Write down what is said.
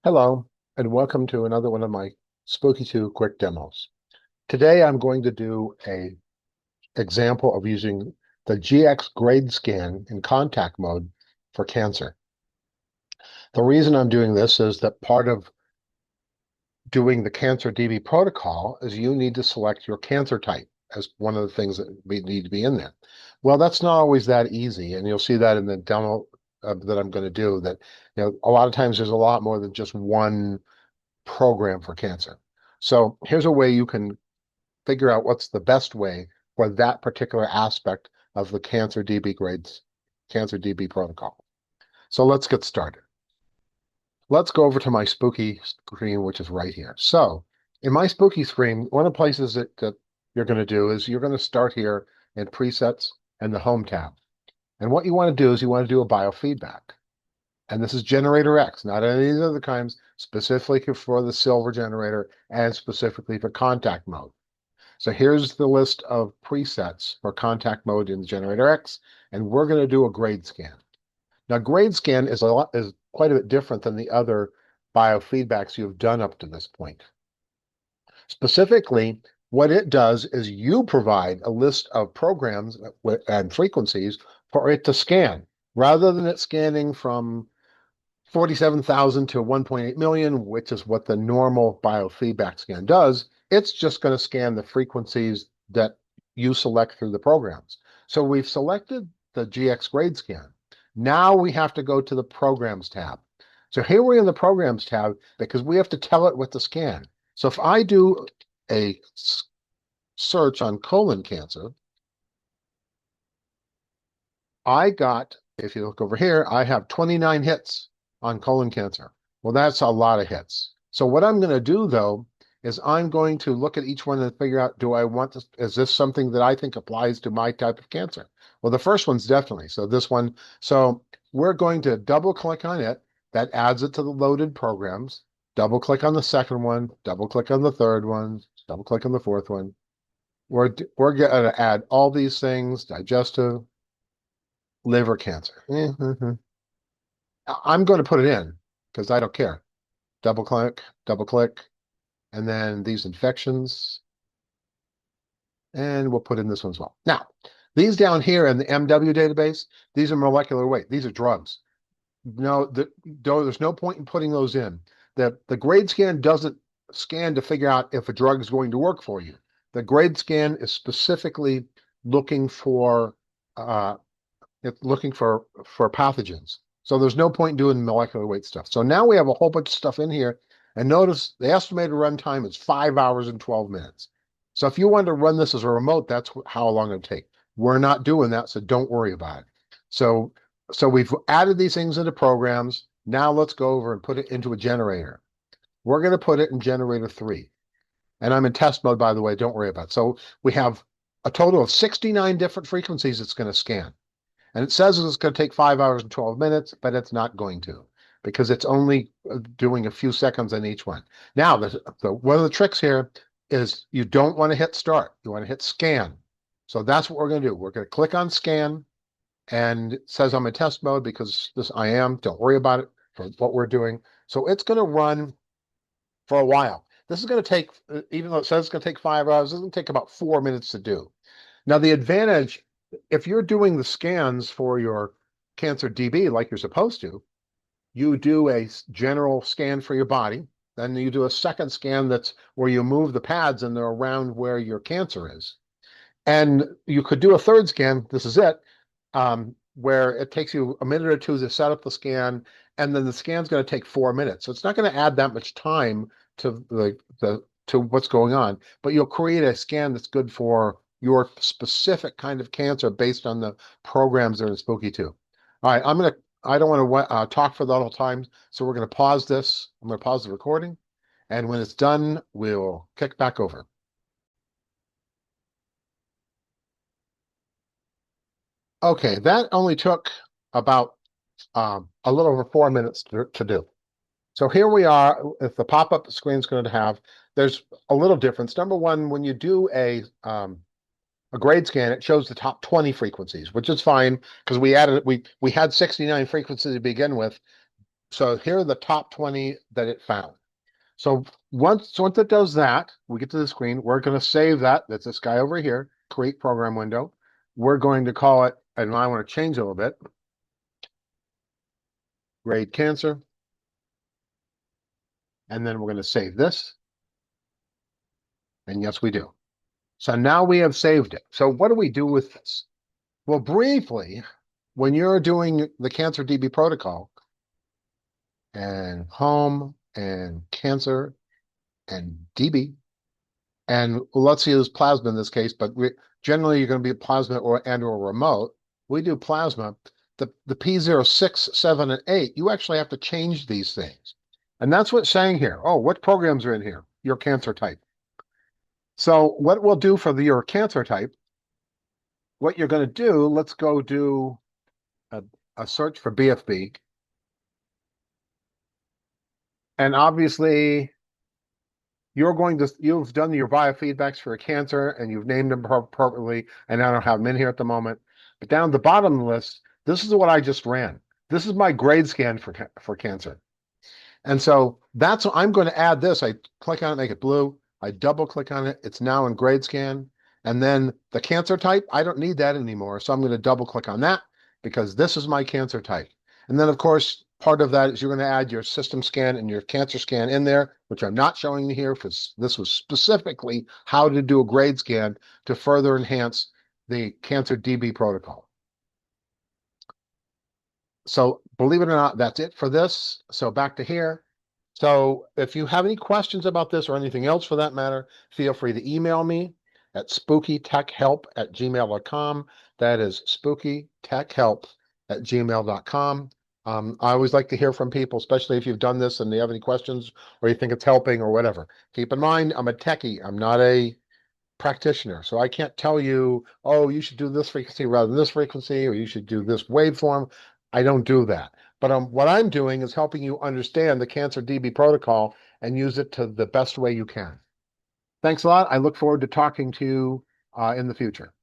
Hello, and welcome to another one of my Spooky2 quick demos. Today I'm going to do a example of using the GX grade scan in contact mode for cancer. The reason I'm doing this is that part of doing the cancer DB protocol is you need to select your cancer type as one of the things that need to be in there. Well, that's not always that easy, and you'll see that in the demo that I'm going to do that a lot of times there's a lot more than just one program for cancer. So here's a way you can figure out what's the best way for that particular aspect of the cancer DB protocol. So let's get started. Let's go over to my Spooky screen, which is right here. So in my Spooky screen, one of the places that you're going to do is you're going to start here in presets and the home tab. And what you want to do is you want to do a biofeedback. And this is generator X, not any of the other kinds, specifically for the silver generator and specifically for contact mode. So here's the list of presets for contact mode in the generator X, and we're going to do a grade scan. Now, grade scan is quite a bit different than the other biofeedbacks you've done up to this point. Specifically, what it does is you provide a list of programs and frequencies for it to scan, rather than it scanning from 47,000 to 1.8 million, which is what the normal biofeedback scan does. It's just going to scan the frequencies that you select through the programs. So we've selected the GX grade scan. Now we have to go to the Programs tab. So here we're in the Programs tab because we have to tell it what to scan. So if I do a search on colon cancer, if you look over here, I have 29 hits on colon cancer. Well, that's a lot of hits. So what I'm going to do, though, is I'm going to look at each one and figure out, do I want this, is this something that I think applies to my type of cancer? Well, the first one's definitely. So this one, so we're going to double click on it. That adds it to the loaded programs. Double click on the second one, double click on the third one, double click on the fourth one. We're going to add all these things, digestive, liver cancer. I'm going to put it in because I don't care. Double click, and then these infections, and we'll put in this one as well. Now, these down here in the MW database, these are molecular weight. These are drugs. No, there's no point in putting those in. The grade scan doesn't scan to figure out if a drug is going to work for you. The grade scan is specifically looking for pathogens. So there's no point in doing molecular weight stuff. So now we have a whole bunch of stuff in here. And notice the estimated runtime is 5 hours and 12 minutes. So if you want to run this as a remote, that's how long it'll take. We're not doing that, so don't worry about it. So we've added these things into programs. Now let's go over and put it into a generator. We're going to put it in generator 3. And I'm in test mode, by the way, don't worry about it. So we have a total of 69 different frequencies it's going to scan. And it says it's going to take 5 hours and 12 minutes, but it's not going to because it's only doing a few seconds on each one. Now, one of the tricks here is you don't want to hit start. You want to hit scan. So that's what we're going to do. We're going to click on scan, and it says I'm in test mode because I am. Don't worry about it for what we're doing. So it's going to run for a while. This is going to take, even though it says it's going to take 5 hours, it's going to take about 4 minutes to do. Now, the advantage, if you're doing the scans for your cancer DB like you're supposed to, you do a general scan for your body. Then you do a second scan that's where you move the pads and they're around where your cancer is. And you could do a third scan, this is it, where it takes you a minute or two to set up the scan, and then the scan's going to take 4 minutes. So it's not going to add that much time to to what's going on, but you'll create a scan that's good for your specific kind of cancer based on the programs that are in Spooky2. All right, I don't want to talk for the whole time, so we're going to pause this. I'm going to pause the recording, and when it's done, we'll kick back over. Okay, that only took about a little over 4 minutes to do. So here we are. If the pop-up screen is going to have, there's a little difference. Number one, when you do a grade scan, it shows the top 20 frequencies, which is fine because we had 69 frequencies to begin with. So here are the top 20 that it found. So once it does that, we get to the screen. We're going to save that. That's this guy over here, create program window. We're going to call it, and I want to change a little bit, grade cancer. And then we're going to save this. And yes, we do. So now we have saved it. So what do we do with this? Well, briefly, when you're doing the cancer DB protocol and home and cancer and DB, and let's use plasma in this case, but generally you're going to be plasma or remote. We do plasma. The P0, 6, 7, and 8, you actually have to change these things. And that's what's saying here. Oh, what programs are in here? Your cancer type. So what we'll do for your cancer type, what you're going to do, let's go do a search for BFB. And obviously, you've done your biofeedbacks for a cancer and you've named them appropriately, and I don't have them in here at the moment. But down at the bottom of the list, this is what I just ran. This is my grade scan for cancer. And so I'm going to add this. I click on it, make it blue. I double click on it. It's now in grade scan. And then the cancer type, I don't need that anymore. So I'm going to double click on that because this is my cancer type. And then of course, part of that is you're going to add your system scan and your cancer scan in there, which I'm not showing you here because this was specifically how to do a grade scan to further enhance the cancer DB protocol. So believe it or not, that's it for this. So back to here. So if you have any questions about this or anything else for that matter, feel free to email me at spookytechhelp@gmail.com. That is spookytechhelp@gmail.com. I always like to hear from people, especially if you've done this and they have any questions or you think it's helping or whatever. Keep in mind, I'm a techie. I'm not a practitioner. So I can't tell you, oh, you should do this frequency rather than this frequency, or you should do this waveform. I don't do that. But what I'm doing is helping you understand the Cancer DB protocol and use it to the best way you can. Thanks a lot. I look forward to talking to you in the future.